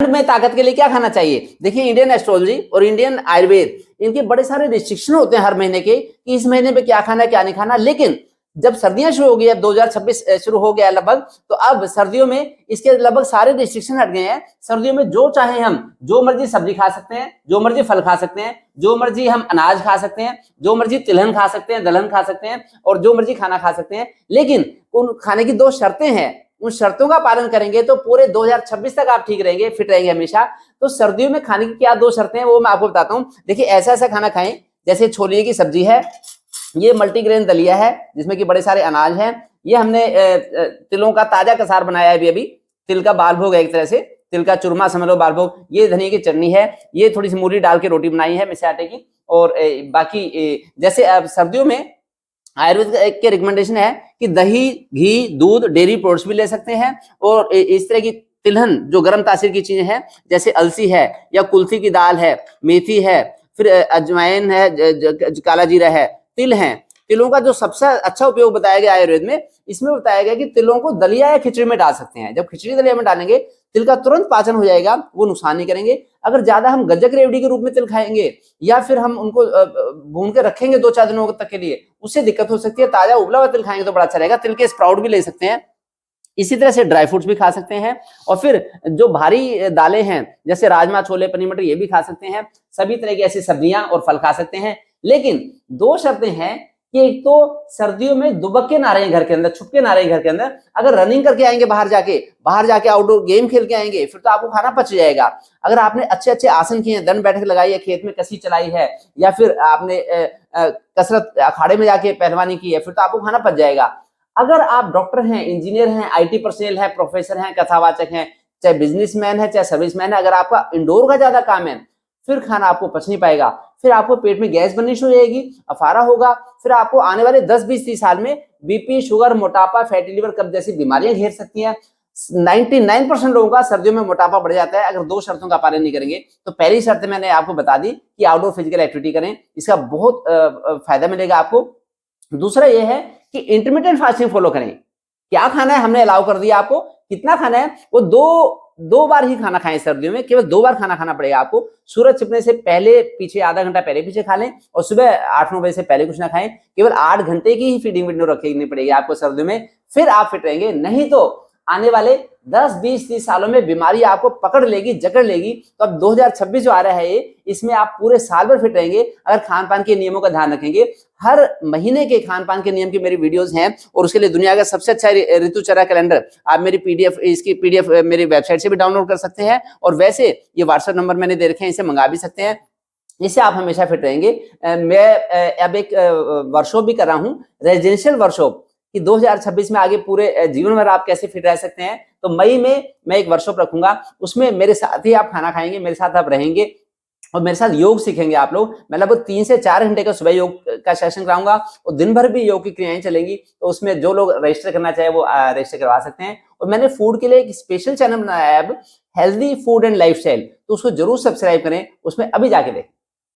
में ताकत के लिए क्या खाना चाहिए? देखिए, इंडियन एस्ट्रोलॉजी और इंडियन आयुर्वेद, इनके बड़े सारे रिस्ट्रिक्शन होते हैं हर महीने के कि इस महीने में क्या खाना है क्या नहीं खाना। लेकिन जब सर्दियां शुरू हो गई, 2026 शुरू हो गया लगभग, तो अब सर्दियों में इसके लगभग सारे रिस्ट्रिक्शन हट गए हैं। सर्दियों में जो चाहे हम जो मर्जी सब्जी खा सकते हैं, जो मर्जी फल खा सकते हैं, जो मर्जी हम अनाज खा सकते हैं, जो मर्जी तिलहन खा सकते हैं, दलहन खा सकते हैं, और जो मर्जी खाना खा सकते हैं। लेकिन उन खाने की 2 शर्तें हैं, उन शर्तों का पालन करेंगे तो पूरे 2026 तक आप ठीक रहेंगे, फिट रहेंगे हमेशा। तो सर्दियों में खाने की क्या 2 शर्तें हैं वो मैं आपको बताता हूं। देखिए, ऐसा ऐसा खाना खाएं, जैसे छोले की सब्जी है, ये मल्टीग्रेन दलिया है जिसमें कि बड़े सारे अनाज हैं, ये हमने तिलों का ताजा कसार बनाया है अभी, तिल का बाल भोग है, एक तरह से तिल का चूरमा समझ लो, बाल भोग। ये धनिया की चटनी है, ये थोड़ी सी मूली डाल के रोटी बनाई है मिसे आटे की। और बाकी जैसे सर्दियों में आयुर्वेद के रिकमेंडेशन है कि दही, घी, दूध, डेयरी प्रोडक्ट्स भी ले सकते हैं। और इस तरह की तिलहन जो गर्म तासीर की चीजें हैं, जैसे अलसी है या कुल्थी की दाल है, मेथी है, फिर अजवाइन है, काला जीरा है, तिल है। तिलों का जो सबसे अच्छा उपयोग बताया गया आयुर्वेद में, इसमें बताया गया कि तिलों को दलिया या खिचड़ी में डाल सकते हैं। जब खिचड़ी दलिया में डालेंगे, तिल का तुरंत पाचन हो जाएगा, वो नुकसान नहीं करेंगे। अगर ज्यादा हम गज्जक रेवड़ी के रूप में तिल खाएंगे या फिर हम उनको भून के रखेंगे 2-4 दिनों तक के लिए, उससे दिक्कत हो सकती है। ताजा उबला हुआ तिल खाएंगे तो बड़ा अच्छा रहेगा। तिल के स्प्राउट भी ले सकते हैं, इसी तरह से ड्राई फ्रूट्स भी खा सकते हैं। और फिर जो भारी दालें हैं जैसे राजमा, छोले, पनीर, मटर, ये भी खा सकते हैं। सभी तरह की ऐसी सब्जियां और फल खा सकते हैं। लेकिन 2 शर्तें हैं कि एक तो सर्दियों में दुबक ना रहे घर के अंदर, छुप के ना रहे घर के अंदर। अगर रनिंग करके आएंगे बाहर जाके आउटडोर गेम खेल के आएंगे, फिर तो आपको खाना पच जाएगा। अगर आपने अच्छे अच्छे आसन किए हैं, दंड बैठक लगाई है, खेत में कसी चलाई है, या फिर आपने कसरत अखाड़े में जाके पहलवानी की है, फिर तो आपको खाना पच जाएगा। अगर आप डॉक्टर हैं, इंजीनियर हैं, IT पर्सनल है, प्रोफेसर हैं, कथावाचक हैं, चाहे बिजनेसमैन है, चाहे सर्विसमैन है, अगर आपका इंडोर का ज्यादा काम है, फिर खाना आपको पच नहीं पाएगा। फिर आपको पेट में गैस बननी शुरू हो जाएगी, अफारा होगा। फिर आपको आने वाले 10-20-30 साल में BP, शुगर, मोटापा, फैटी लिवर, कब्ज जैसी बीमारियां घेर सकती हैं। 99% लोगों का सर्दियों में मोटापा बढ़ जाता है अगर 2 शर्तों का पालन नहीं करेंगे। तो पहली शर्त मैंने आपको बता दी कि आउटडोर फिजिकल एक्टिविटी करें, इसका बहुत फायदा मिलेगा आपको। दूसरा यह है कि इंटरमिटेंट फास्टिंग फॉलो करें। क्या खाना है हमने अलाउ कर दिया आपको, कितना खाना है वो दो बार ही खाना खाएं सर्दियों में, केवल 2 बार खाना खाना पड़ेगा आपको। सूरज छिपने से पहले पीछे, आधा घंटा पहले पीछे खा लें, और सुबह 8-9 बजे से पहले कुछ ना खाएं। केवल 8 घंटे की ही फीडिंग विंडो रखनी पड़ेगी आपको सर्दियों में, फिर आप फिट रहेंगे। नहीं तो आने वाले 10-20-30 सालों में बीमारी आपको पकड़ लेगी, जकड़ लेगी। तो अब 2026 जो आ रहा है, इसमें आप पूरे साल भर फिट रहेंगे अगर खान पान के नियमों का ध्यान रखेंगे। हर महीने के खान पान के नियम की मेरी वीडियोस हैं, और उसके लिए दुनिया का सबसे अच्छा ऋतुचर्या कैलेंडर आप मेरी इसकी PDF मेरी वेबसाइट से भी डाउनलोड कर सकते हैं। और वैसे ये व्हाट्सएप नंबर मैंने दे रखे हैं, इसे मंगा भी सकते हैं। इससे आप हमेशा फिट रहेंगे। मैं अब एक वर्कशॉप भी कर रहा हूँ, रेजिडेंशियल वर्कशॉप, कि 2026 में आगे पूरे जीवन भर आप कैसे फिट रह सकते हैं। तो मई में मैं एक वर्कशॉप रखूंगा, उसमें मेरे साथ ही आप खाना खाएंगे, मेरे साथ आप रहेंगे और मेरे साथ योग सीखेंगे आप लोग। मैं लगभग 3 से 4 घंटे का सुबह योग का सेशन कराऊंगा, और दिन भर भी योग की क्रियाएं चलेंगी। तो उसमें जो लोग रजिस्टर करना चाहे वो रजिस्टर करवा सकते हैं। और मैंने फूड के लिए एक स्पेशल चैनल बनाया है अब, हेल्दी फूड एंड लाइफस्टाइल, तो उसको जरूर सब्सक्राइब करें, उसमें अभी जाके देखें।